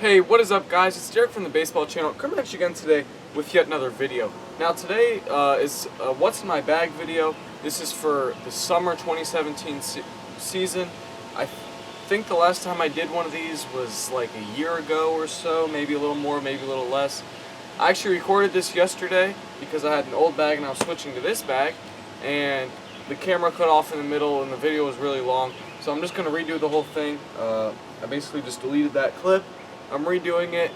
Hey, what is up guys? It's Derek from the Baseball Channel, coming at you again today with yet another video. Now today is a What's in My Bag video. This is for the summer 2017 season. I think the last time I did one of these was like a year ago or so, maybe a little more, maybe a little less. I actually recorded this yesterday because I had an old bag and I was switching to this bag, and the camera cut off in the middle and the video was really long. So I'm just going to redo the whole thing. I basically just deleted that clip. I'm redoing it.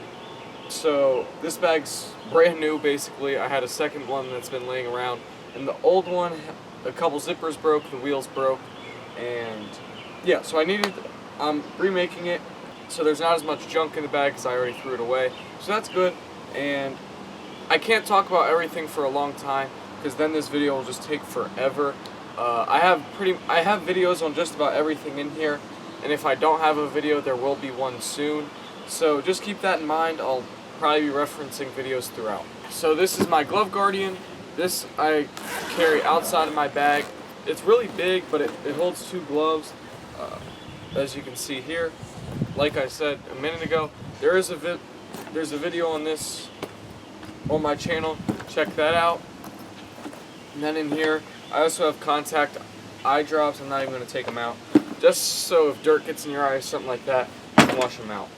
So this bag's brand new basically. I had a second one that's been laying around, and the old one, a couple zippers broke, the wheels broke, and yeah, so I'm remaking it so there's not as much junk in the bag because I already threw it away. So that's good, and I can't talk about everything for a long time because then this video will just take forever. I have videos on just about everything in here, and if I don't have a video, there will be one soon. So just keep that in mind. I'll probably be referencing videos throughout. So this is my Glove Guardian. This I carry outside of my bag. It's really big, but it holds two gloves. As you can see here, like I said a minute ago, there's a video on this on my channel. Check that out. And then in here, I also have contact eye drops. I'm not even going to take them out, just so if dirt gets in your eyes, something like that, you can wash them out.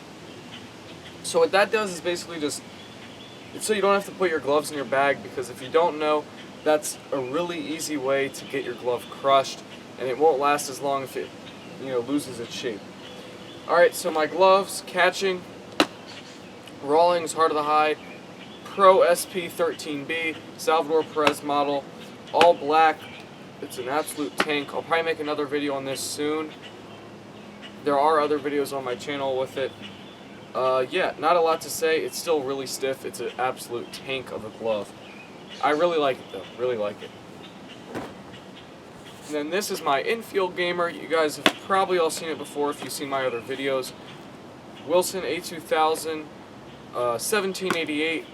So what that does is basically just, it's so you don't have to put your gloves in your bag, because if you don't know, that's a really easy way to get your glove crushed, and it won't last as long if it, loses its shape. Alright, so my gloves, catching, Rawlings Heart of the Hide, Pro SP13B, Salvador Perez model, all black. It's an absolute tank. I'll probably make another video on this soon. There are other videos on my channel with it. Yeah, not a lot to say. It's still really stiff. It's an absolute tank of a glove. I really like it though. Really like it. And then this is my infield gamer. You guys have probably all seen it before if you've seen my other videos. Wilson A2000, 1788,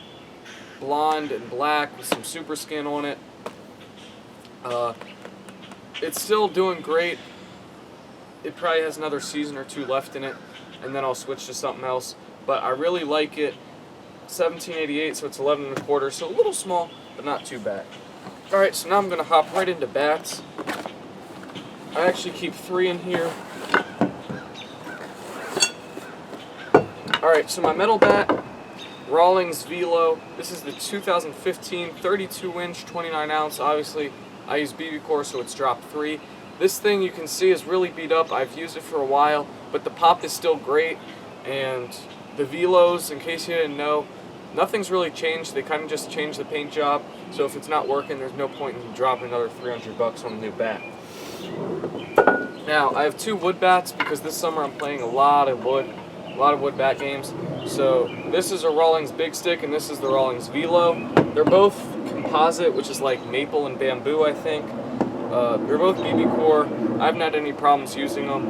blonde and black with some super skin on it. It's still doing great. It probably has another season or two left in it, and then I'll switch to something else. But I really like it. 1788, so it's 11 1/4, so a little small, but not too bad. Alright, so now I'm going to hop right into bats. I actually keep 3 in here. Alright, so my metal bat, Rawlings Velo. This is the 2015 32-inch, 29-ounce. Obviously, I use BB Core, so it's drop 3. This thing, you can see, is really beat up. I've used it for a while, but the pop is still great. And the Velos, in case you didn't know, nothing's really changed. They kind of just changed the paint job. So if it's not working, there's no point in dropping another $300 on a new bat. Now, I have 2 wood bats because this summer I'm playing a lot of wood bat games. So this is a Rawlings Big Stick, and this is the Rawlings Velo. They're both composite, which is like maple and bamboo, I think. They're both BB Core. I haven't had any problems using them.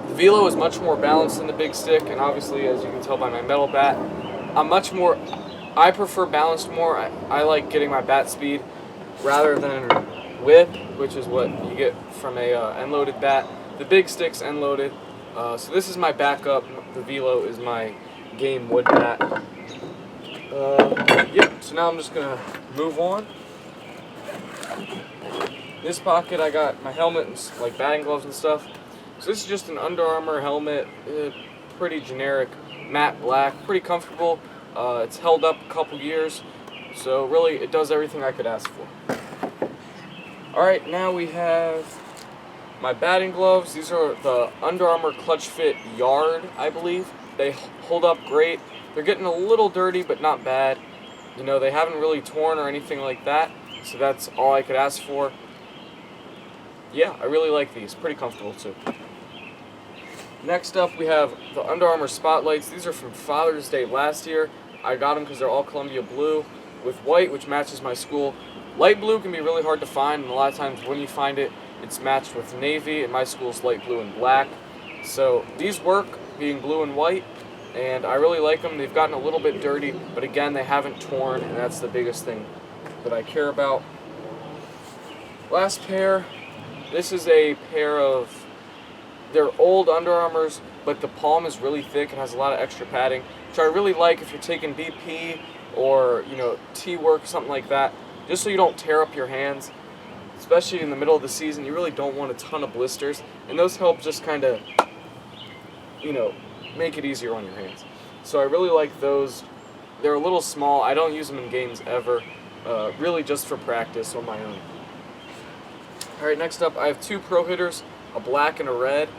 The Velo is much more balanced than the Big Stick, and obviously, as you can tell by my metal bat, I prefer balanced more. I like getting my bat speed rather than whip, which is what you get from a end-loaded bat. The Big Stick's end-loaded. So this is my backup. The Velo is my game wood bat. Yep, so now I'm just going to move on. This pocket, I got my helmet and like batting gloves and stuff. So this is just an Under Armour helmet, pretty generic, matte black, pretty comfortable. It's held up a couple years, so really it does everything I could ask for. Alright, now we have my batting gloves. These are the Under Armour Clutch Fit Yard, I believe. They hold up great. They're getting a little dirty, but not bad. They haven't really torn or anything like that, so that's all I could ask for. Yeah, I really like these. Pretty comfortable too. Next up, we have the Under Armour Spotlights. These are from Father's Day last year. I got them because they're all Columbia blue with white, which matches my school. Light blue can be really hard to find, and a lot of times when you find it, it's matched with navy, and my school's light blue and black. So these work, being blue and white, and I really like them. They've gotten a little bit dirty, but again, they haven't torn, and that's the biggest thing that I care about. Last pair. This is a pair of, they're old Under Armours, but the palm is really thick and has a lot of extra padding, which I really like if you're taking BP or, you know, T-work, something like that, just so you don't tear up your hands. Especially in the middle of the season, you really don't want a ton of blisters, and those help just kind of, you know, make it easier on your hands. So I really like those. They're a little small. I don't use them in games ever, really just for practice on my own. Alright, next up I have two pro hitters, a black and a red.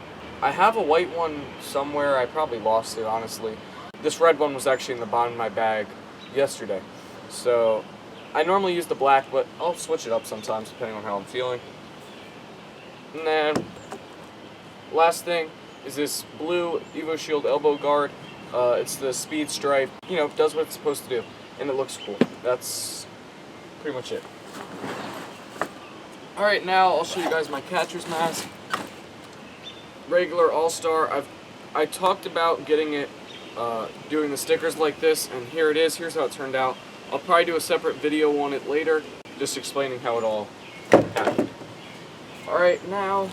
I have a white one somewhere. I probably lost it, honestly. This red one was actually in the bottom of my bag yesterday. So I normally use the black, but I'll switch it up sometimes depending on how I'm feeling. And then last thing is this blue EvoShield elbow guard. It's the speed stripe. You know, does what it's supposed to do, and it looks cool. That's pretty much it. Alright, now I'll show you guys my catcher's mask. Regular All-Star. I talked about getting it, doing the stickers like this, and here it is. Here's how it turned out. I'll probably do a separate video on it later, just explaining how it all happened. Alright, now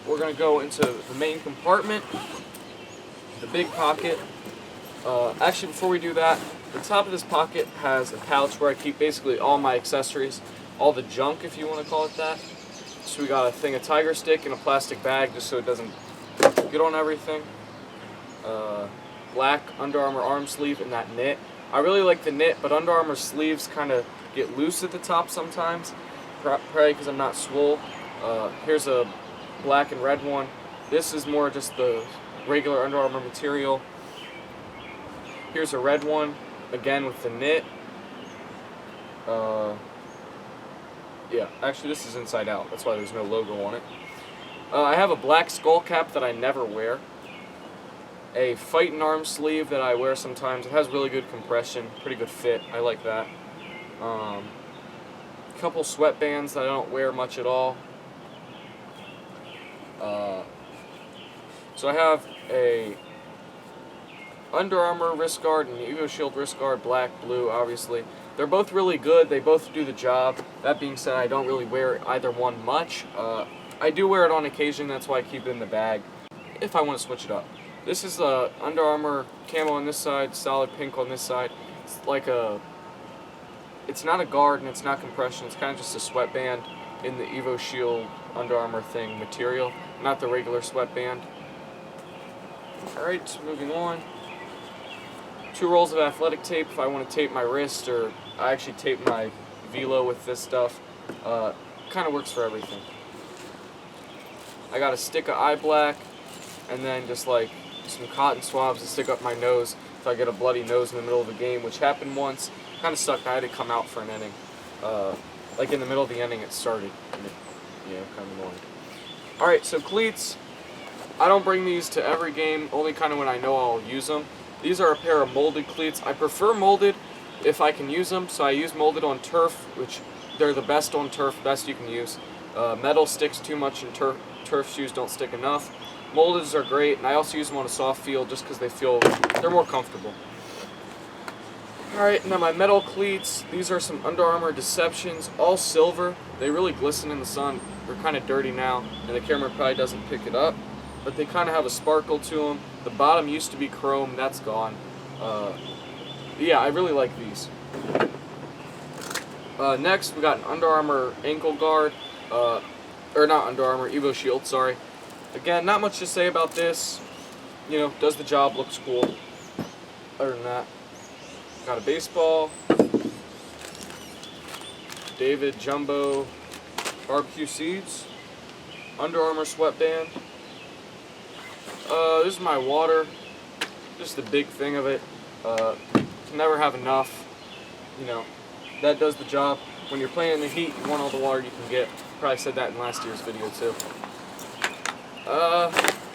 we're going to go into the main compartment, the big pocket. Actually, before we do that, the top of this pocket has a pouch where I keep basically all my accessories, all the junk if you want to call it that. So we got a thing of Tiger Stick in a plastic bag just so it doesn't get on everything. Black Under Armour arm sleeve in that knit. I really like the knit, but Under Armour sleeves kind of get loose at the top sometimes, probably because I'm not swole. Here's a black and red one. This is more just the regular Under Armour material. Here's a red one, again with the knit. Yeah, actually this is inside out, that's why there's no logo on it. I have a black skull cap that I never wear. A fighting arm sleeve that I wear sometimes. It has really good compression, pretty good fit. I like that. A couple sweatbands that I don't wear much at all. So I have a Under Armour wrist guard and the EvoShield wrist guard, black, blue, obviously. They're both really good. They both do the job. That being said, I don't really wear either one much. I do wear it on occasion. That's why I keep it in the bag if I want to switch it up. This is the Under Armour camo on this side, solid pink on this side. It's like it's not a guard and it's not compression. It's kind of just a sweatband in the EvoShield Under Armour thing material, not the regular sweatband. Alright, moving on. 2 rolls of athletic tape if I want to tape my wrist, or I actually tape my velo with this stuff. Kind of works for everything. I got a stick of eye black, and then just like some cotton swabs to stick up my nose if I get a bloody nose in the middle of a game, which happened once. Kind of sucked. I had to come out for an inning. Like in the middle of the inning it started. Yeah, kind of annoying. Alright, so cleats. I don't bring these to every game, only kind of when I know I'll use them. These are a pair of molded cleats. I prefer molded if I can use them, so I use molded on turf, which they're the best on turf, best you can use. Metal sticks too much and turf shoes don't stick enough. Moldeds are great, and I also use them on a soft field just because they're more comfortable. Alright, now my metal cleats. These are some Under Armour Deceptions, all silver. They really glisten in the sun. They're kind of dirty now, and the camera probably doesn't pick it up, but they kind of have a sparkle to them. The bottom used to be chrome, that's gone. Yeah, I really like these. Next, we got an Under Armour ankle guard, or not Under Armour, EvoShield, sorry. Again, not much to say about this. You know, does the job, looks cool. Other than that, got a baseball, David Jumbo barbecue seeds, Under Armour sweatband. This is my water, just the big thing of it. Can never have enough. You know, that does the job. When you're playing in the heat, you want all the water you can get. Probably said that in last year's video too.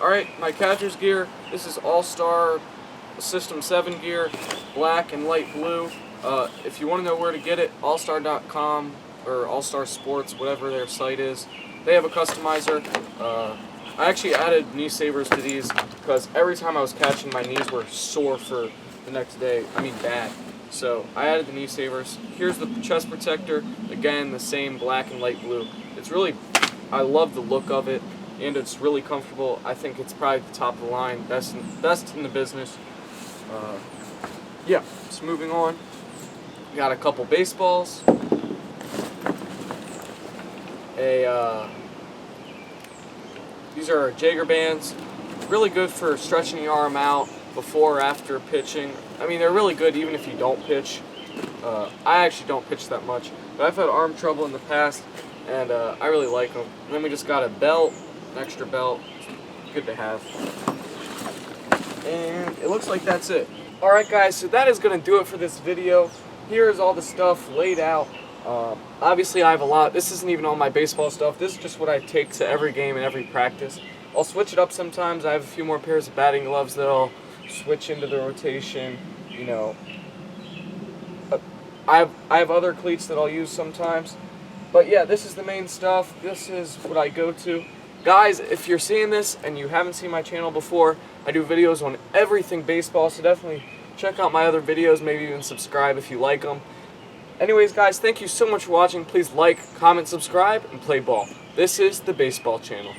Alright, my catcher's gear. This is All-Star System 7 gear, black and light blue. If you want to know where to get it, allstar.com or All-Star Sports, whatever their site is. They have a customizer. I actually added knee savers to these because every time I was catching, my knees were sore for the next day. I mean bad. So I added the knee savers. Here's the chest protector. Again, the same black and light blue. It's really, I love the look of it. and it's really comfortable. I think it's probably the top of the line, best in the business. Yeah, just moving on. Got a couple baseballs. These are Jaeger bands. Really good for stretching the arm out before or after pitching. I mean, they're really good even if you don't pitch. I actually don't pitch that much, but I've had arm trouble in the past, and I really like them. And then we just got a belt, an extra belt. Good to have. And it looks like that's it. Alright guys, so that is going to do it for this video. Here's all the stuff laid out. Obviously I have a lot. This isn't even all my baseball stuff. This is just what I take to every game and every practice. I'll switch it up sometimes. I have a few more pairs of batting gloves that I'll switch into the rotation. You know, I have other cleats that I'll use sometimes. But yeah, this is the main stuff. This is what I go to. Guys, if you're seeing this and you haven't seen my channel before, I do videos on everything baseball, so definitely check out my other videos, maybe even subscribe if you like them. Anyways, guys, thank you so much for watching. Please like, comment, subscribe, and play ball. This is the Baseball Channel.